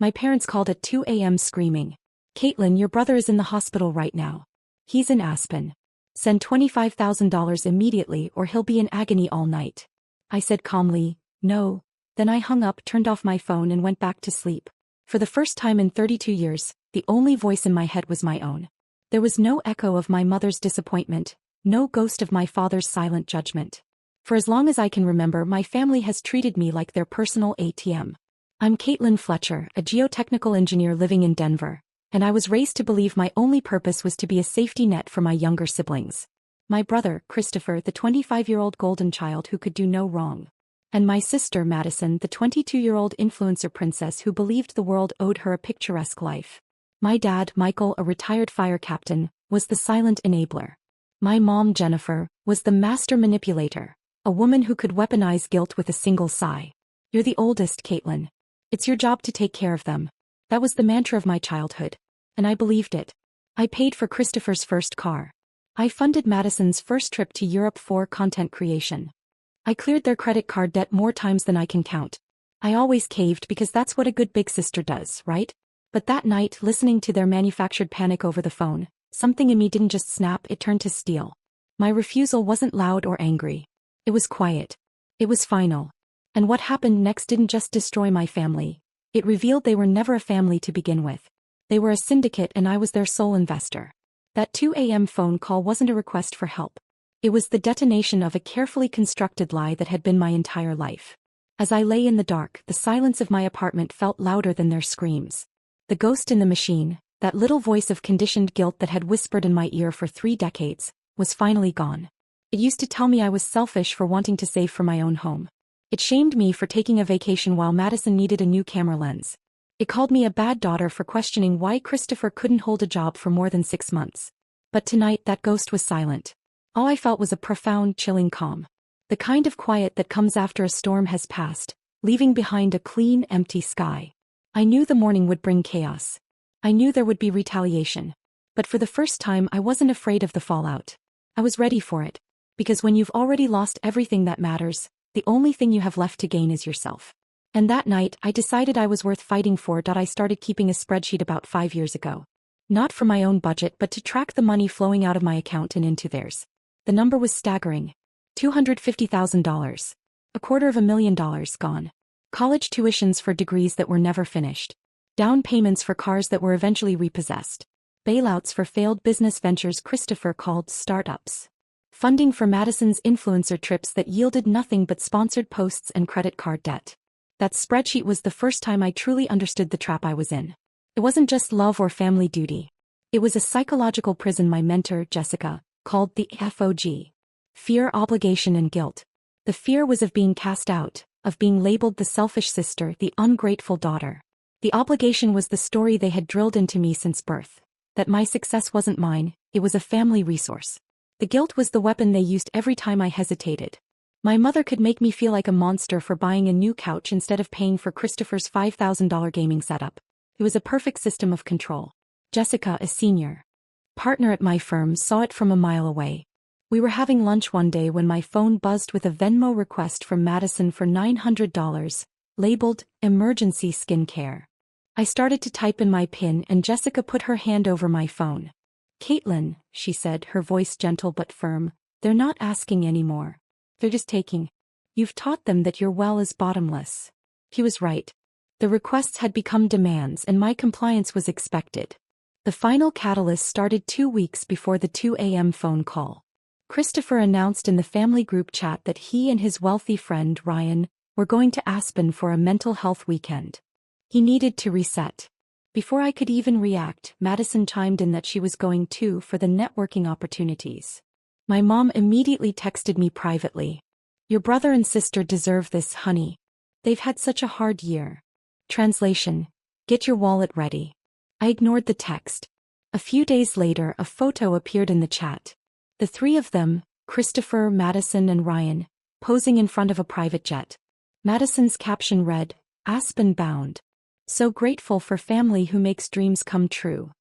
My parents called at 2 a.m. screaming, "Caitlin, your brother is in the hospital right now. He's in Aspen. Send $25,000 immediately or he'll be in agony all night." I said calmly, "No." Then I hung up, turned off my phone and went back to sleep. For the first time in 32 years, the only voice in my head was my own. There was no echo of my mother's disappointment, no ghost of my father's silent judgment. For as long as I can remember, my family has treated me like their personal ATM. I'm Caitlin Fletcher, a geotechnical engineer living in Denver, and I was raised to believe my only purpose was to be a safety net for my younger siblings. My brother, Christopher, the 25-year-old golden child who could do no wrong. And my sister, Madison, the 22-year-old influencer princess who believed the world owed her a picturesque life. My dad, Michael, a retired fire captain, was the silent enabler. My mom, Jennifer, was the master manipulator, a woman who could weaponize guilt with a single sigh. "You're the oldest, Caitlin. It's your job to take care of them." That was the mantra of my childhood. And I believed it. I paid for Christopher's first car. I funded Madison's first trip to Europe for content creation. I cleared their credit card debt more times than I can count. I always caved because that's what a good big sister does, right? But that night, listening to their manufactured panic over the phone, something in me didn't just snap, it turned to steel. My refusal wasn't loud or angry. It was quiet. It was final. And what happened next didn't just destroy my family. It revealed they were never a family to begin with. They were a syndicate and I was their sole investor. That 2 a.m. phone call wasn't a request for help. It was the detonation of a carefully constructed lie that had been my entire life. As I lay in the dark, the silence of my apartment felt louder than their screams. The ghost in the machine, that little voice of conditioned guilt that had whispered in my ear for 3 decades, was finally gone. It used to tell me I was selfish for wanting to save for my own home. It shamed me for taking a vacation while Madison needed a new camera lens. It called me a bad daughter for questioning why Christopher couldn't hold a job for more than 6 months. But tonight that ghost was silent. All I felt was a profound, chilling calm. The kind of quiet that comes after a storm has passed, leaving behind a clean, empty sky. I knew the morning would bring chaos. I knew there would be retaliation. But for the first time I wasn't afraid of the fallout. I was ready for it. Because when you've already lost everything that matters, the only thing you have left to gain is yourself. And that night, I decided I was worth fighting for. I started keeping a spreadsheet about 5 years ago. Not for my own budget but to track the money flowing out of my account and into theirs. The number was staggering. $250,000. $250,000 gone. College tuitions for degrees that were never finished. Down payments for cars that were eventually repossessed. Bailouts for failed business ventures Christopher called startups. Funding for Madison's influencer trips that yielded nothing but sponsored posts and credit card debt. That spreadsheet was the first time I truly understood the trap I was in. It wasn't just love or family duty. It was a psychological prison my mentor, Jessica, called the FOG. Fear, obligation and guilt. The fear was of being cast out, of being labeled the selfish sister, the ungrateful daughter. The obligation was the story they had drilled into me since birth. That my success wasn't mine, it was a family resource. The guilt was the weapon they used every time I hesitated. My mother could make me feel like a monster for buying a new couch instead of paying for Christopher's $5,000 gaming setup. It was a perfect system of control. Jessica, a senior partner at my firm, saw it from a mile away. We were having lunch one day when my phone buzzed with a Venmo request from Madison for $900, labeled emergency skincare. I started to type in my PIN and Jessica put her hand over my phone. "Caitlin," she said, her voice gentle but firm, "they're not asking anymore. They're just taking. You've taught them that your well is bottomless." He was right. The requests had become demands and my compliance was expected. The final catalyst started 2 weeks before the 2 a.m. phone call. Christopher announced in the family group chat that he and his wealthy friend, Ryan, were going to Aspen for a mental health weekend. He needed to reset. Before I could even react, Madison chimed in that she was going too for the networking opportunities. My mom immediately texted me privately. "Your brother and sister deserve this, honey. They've had such a hard year." Translation: get your wallet ready. I ignored the text. A few days later, a photo appeared in the chat. The 3 of them, Christopher, Madison and Ryan, posing in front of a private jet. Madison's caption read, "Aspen bound. So grateful for family who makes dreams come true."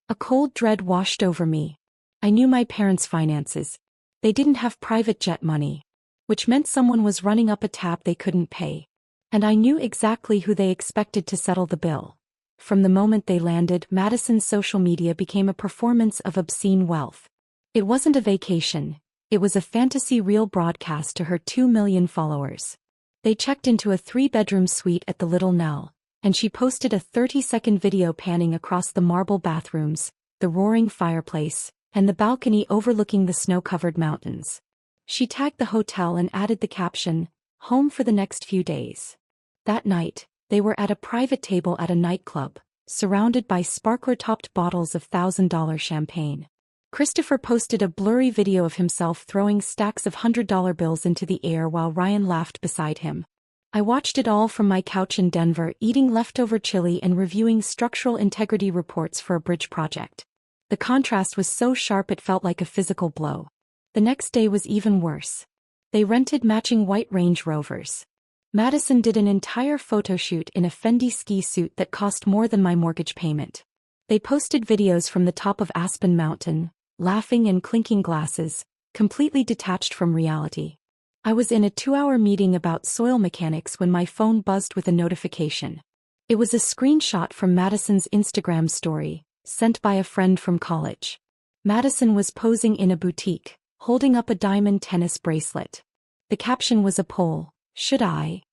A cold dread washed over me. I knew my parents' finances. They didn't have private jet money, which meant someone was running up a tab they couldn't pay. And I knew exactly who they expected to settle the bill. From the moment they landed, Madison's social media became a performance of obscene wealth. It wasn't a vacation. It was a fantasy reel broadcast to her 2 million followers. They checked into a 3-bedroom suite at the Little Nell, and she posted a 30-second video panning across the marble bathrooms, the roaring fireplace, and the balcony overlooking the snow-covered mountains. She tagged the hotel and added the caption, "Home for the next few days." That night, they were at a private table at a nightclub, surrounded by sparkler-topped bottles of $1,000 champagne. Christopher posted a blurry video of himself throwing stacks of $100 bills into the air while Ryan laughed beside him. I watched it all from my couch in Denver, eating leftover chili and reviewing structural integrity reports for a bridge project. The contrast was so sharp it felt like a physical blow. The next day was even worse. They rented matching white Range Rovers. Madison did an entire photo shoot in a Fendi ski suit that cost more than my mortgage payment. They posted videos from the top of Aspen Mountain, laughing and clinking glasses, completely detached from reality. I was in a 2-hour meeting about soil mechanics when my phone buzzed with a notification. It was a screenshot from Madison's Instagram story, sent by a friend from college. Madison was posing in a boutique, holding up a diamond tennis bracelet. The caption was a poll, "Should I?"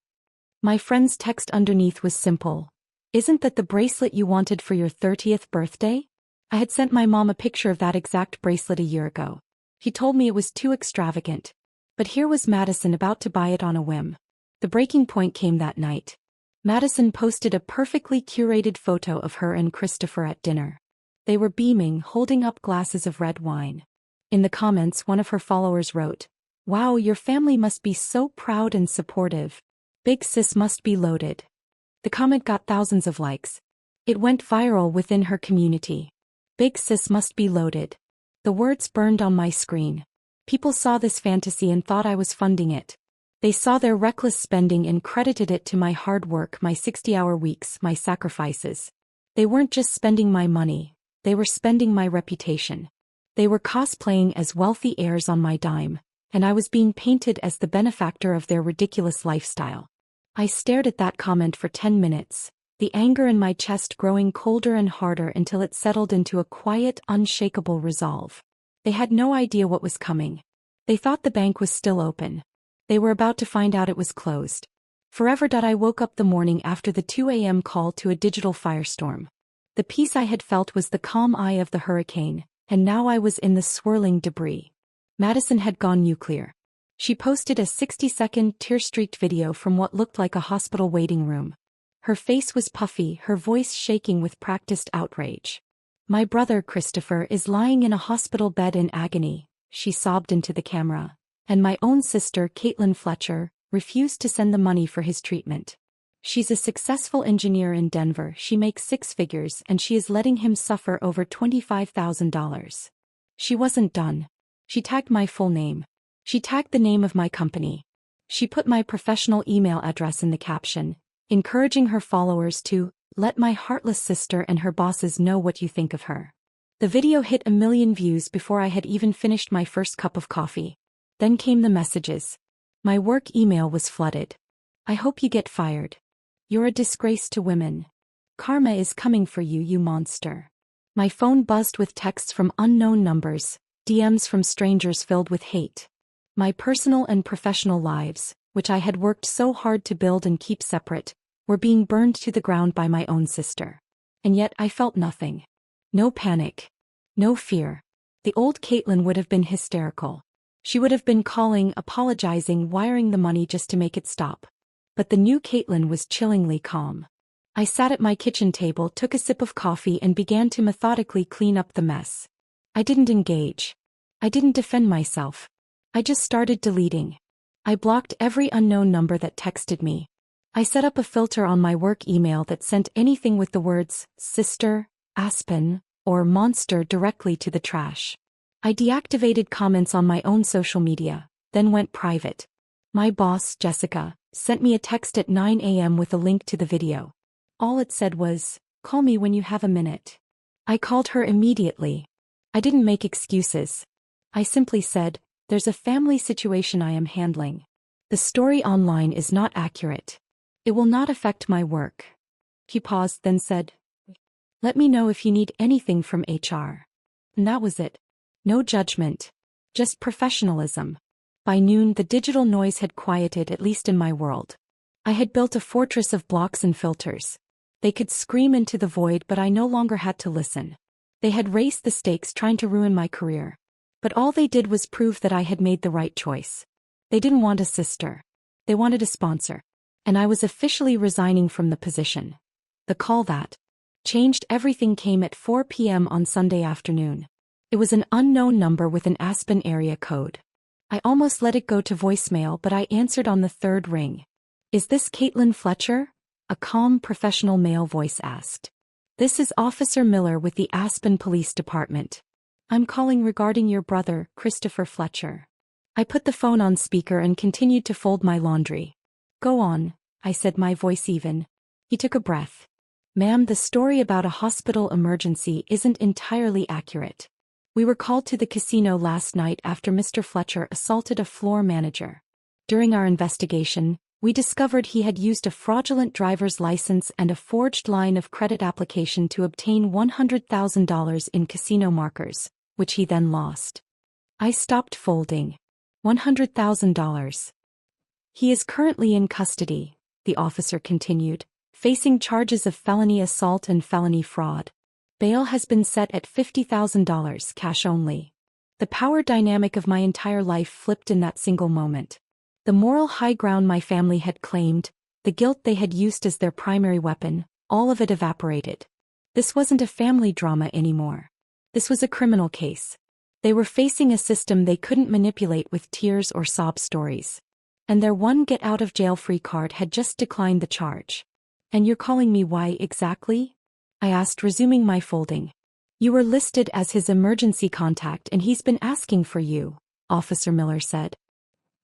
My friend's text underneath was simple. "Isn't that the bracelet you wanted for your 30th birthday?" I had sent my mom a picture of that exact bracelet a year ago. He told me it was too extravagant. But here was Madison about to buy it on a whim. The breaking point came that night. Madison posted a perfectly curated photo of her and Christopher at dinner. They were beaming, holding up glasses of red wine. In the comments, one of her followers wrote, "Wow, your family must be so proud and supportive. Big sis must be loaded." The comment got thousands of likes. It went viral within her community. Big sis must be loaded. The words burned on my screen. People saw this fantasy and thought I was funding it. They saw their reckless spending and credited it to my hard work, my 60-hour weeks, my sacrifices. They weren't just spending my money, they were spending my reputation. They were cosplaying as wealthy heirs on my dime, and I was being painted as the benefactor of their ridiculous lifestyle. I stared at that comment for 10 minutes, the anger in my chest growing colder and harder until it settled into a quiet, unshakable resolve. They had no idea what was coming. They thought the bank was still open. They were about to find out it was closed. Forever. I woke up the morning after the 2 a.m. call to a digital firestorm. The peace I had felt was the calm eye of the hurricane, and now I was in the swirling debris. Madison had gone nuclear. She posted a 60-second, tear-streaked video from what looked like a hospital waiting room. Her face was puffy, her voice shaking with practiced outrage. "My brother Christopher is lying in a hospital bed in agony," she sobbed into the camera. "And my own sister, Caitlin Fletcher, refused to send the money for his treatment. She's a successful engineer in Denver, she makes 6 figures, and she is letting him suffer over $25,000. She wasn't done. She tagged my full name. She tagged the name of my company. She put my professional email address in the caption, encouraging her followers to let my heartless sister and her bosses know what you think of her." The video hit 1 million views before I had even finished my first cup of coffee. Then came the messages. My work email was flooded. "I hope you get fired. You're a disgrace to women. Karma is coming for you, you monster." My phone buzzed with texts from unknown numbers, DMs from strangers filled with hate. My personal and professional lives, which I had worked so hard to build and keep separate, were being burned to the ground by my own sister. And yet I felt nothing. No panic. No fear. The old Caitlin would have been hysterical. She would have been calling, apologizing, wiring the money just to make it stop. But the new Caitlin was chillingly calm. I sat at my kitchen table, took a sip of coffee, and began to methodically clean up the mess. I didn't engage. I didn't defend myself. I just started deleting. I blocked every unknown number that texted me. I set up a filter on my work email that sent anything with the words sister, Aspen, or monster directly to the trash. I deactivated comments on my own social media, then went private. My boss, Jessica, sent me a text at 9 a.m. with a link to the video. All it said was, "Call me when you have a minute." I called her immediately. I didn't make excuses. I simply said, "There's a family situation I am handling. The story online is not accurate. It will not affect my work." He paused, then said, Let me know if you need anything from HR. And that was it. No judgment. Just professionalism. By noon, the digital noise had quieted, at least in my world. I had built a fortress of blocks and filters. They could scream into the void, but I no longer had to listen. They had raised the stakes, trying to ruin my career. But all they did was prove that I had made the right choice. They didn't want a sister. They wanted a sponsor. And I was officially resigning from the position. The call that changed everything came at 4 p.m. on Sunday afternoon. It was an unknown number with an Aspen area code. I almost let it go to voicemail, but I answered on the third ring. "Is this Caitlin Fletcher?" A calm, professional male voice asked. "This is Officer Miller with the Aspen Police Department. I'm calling regarding your brother, Christopher Fletcher." I put the phone on speaker and continued to fold my laundry. "Go on," I said, my voice even. He took a breath. "Ma'am, the story about a hospital emergency isn't entirely accurate. We were called to the casino last night after Mr. Fletcher assaulted a floor manager. During our investigation, we discovered he had used a fraudulent driver's license and a forged line of credit application to obtain $100,000 in casino markers, which he then lost." I stopped folding. $100,000. "He is currently in custody," the officer continued, "facing charges of felony assault and felony fraud. Bail has been set at $50,000 cash only." The power dynamic of my entire life flipped in that single moment. The moral high ground my family had claimed, the guilt they had used as their primary weapon, all of it evaporated. This wasn't a family drama anymore. This was a criminal case. They were facing a system they couldn't manipulate with tears or sob stories. And their one get-out-of-jail-free card had just declined the charge. "And you're calling me why exactly?" I asked, resuming my folding. "You were listed as his emergency contact and he's been asking for you," Officer Miller said.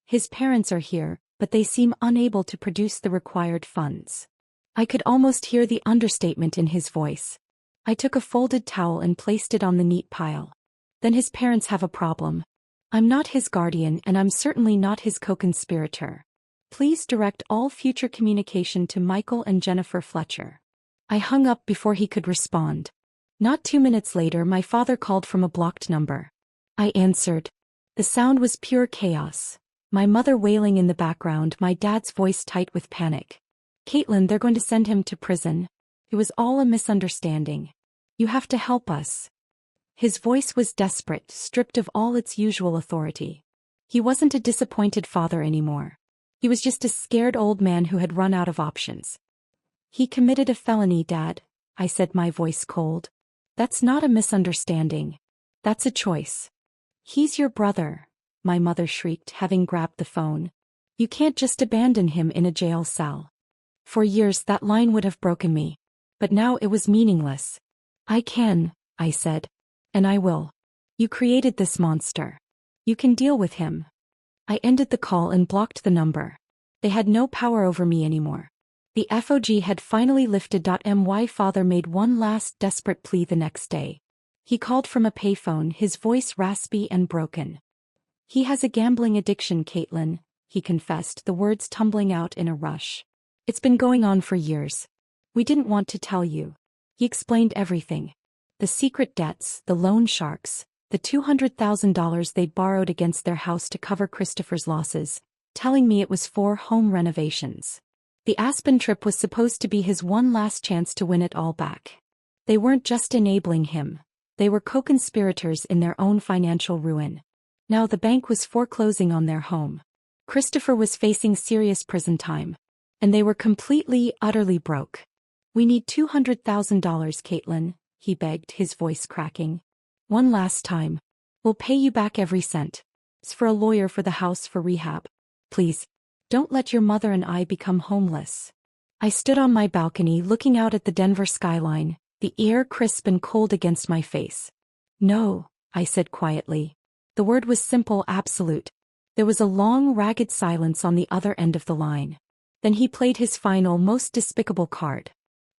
"His parents are here, but they seem unable to produce the required funds." I could almost hear the understatement in his voice. I took a folded towel and placed it on the neat pile. "Then his parents have a problem. I'm not his guardian and I'm certainly not his co-conspirator. Please direct all future communication to Michael and Jennifer Fletcher." I hung up before he could respond. Not 2 minutes later, my father called from a blocked number. I answered. The sound was pure chaos. My mother wailing in the background, my dad's voice tight with panic. "Caitlin, they're going to send him to prison. It was all a misunderstanding. You have to help us." His voice was desperate, stripped of all its usual authority. He wasn't a disappointed father anymore. He was just a scared old man who had run out of options. "He committed a felony, Dad," I said, my voice cold. "That's not a misunderstanding. That's a choice." "He's your brother," my mother shrieked, having grabbed the phone. "You can't just abandon him in a jail cell." For years that line would have broken me. But now it was meaningless. "I can," I said. "And I will. You created this monster. You can deal with him." I ended the call and blocked the number. They had no power over me anymore. The FOG had finally lifted. My father made one last desperate plea the next day. He called from a payphone, his voice raspy and broken. "He has a gambling addiction, Caitlin," he confessed, the words tumbling out in a rush. "It's been going on for years. We didn't want to tell you." He explained everything. The secret debts, the loan sharks, the $200,000 they'd borrowed against their house to cover Christopher's losses, telling me it was for home renovations. The Aspen trip was supposed to be his one last chance to win it all back. They weren't just enabling him. They were co-conspirators in their own financial ruin. Now the bank was foreclosing on their home. Christopher was facing serious prison time. And they were completely, utterly broke. "We need $200,000, Caitlin," he begged, his voice cracking. "One last time. We'll pay you back every cent. It's for a lawyer, for the house, for rehab. Please, don't let your mother and I become homeless." I stood on my balcony looking out at the Denver skyline, the air crisp and cold against my face. "No," I said quietly. The word was simple, absolute. There was a long, ragged silence on the other end of the line. Then he played his final, most despicable card.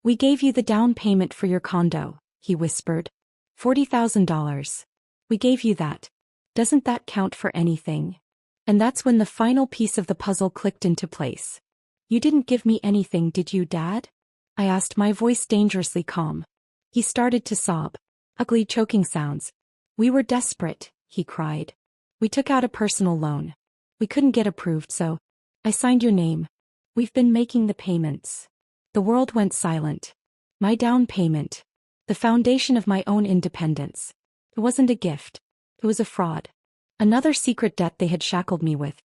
"We gave you the down payment for your condo," he whispered. $40,000. "We gave you that. Doesn't that count for anything?" And that's when the final piece of the puzzle clicked into place. "You didn't give me anything, did you, Dad?" I asked, my voice dangerously calm. He started to sob. Ugly choking sounds. We were desperate, he cried. We took out a personal loan. We couldn't get approved, so I signed your name. We've been making the payments. The world went silent. My down payment. The foundation of my own independence. It wasn't a gift. It was a fraud. Another secret debt they had shackled me with.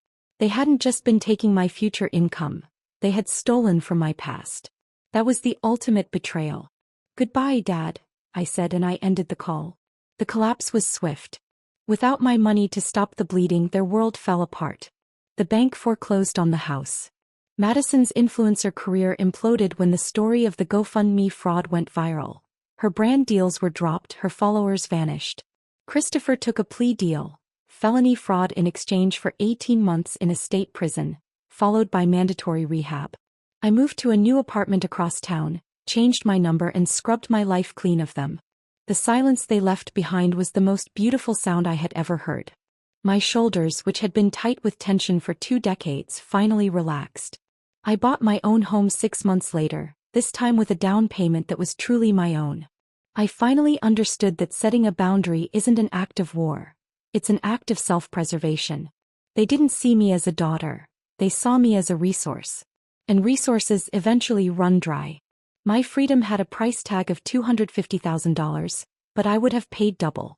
They hadn't just been taking my future income. They had stolen from my past. That was the ultimate betrayal. Goodbye, Dad, I said, and I ended the call. The collapse was swift. Without my money to stop the bleeding, their world fell apart. The bank foreclosed on the house. Madison's influencer career imploded when the story of the GoFundMe fraud went viral. Her brand deals were dropped, her followers vanished. Christopher took a plea deal, felony fraud in exchange for 18 months in a state prison, followed by mandatory rehab. I moved to a new apartment across town, changed my number and scrubbed my life clean of them. The silence they left behind was the most beautiful sound I had ever heard. My shoulders, which had been tight with tension for 2 decades, finally relaxed. I bought my own home 6 months later, this time with a down payment that was truly my own. I finally understood that setting a boundary isn't an act of war. It's an act of self-preservation. They didn't see me as a daughter. They saw me as a resource. And resources eventually run dry. My freedom had a price tag of $250,000, but I would have paid double.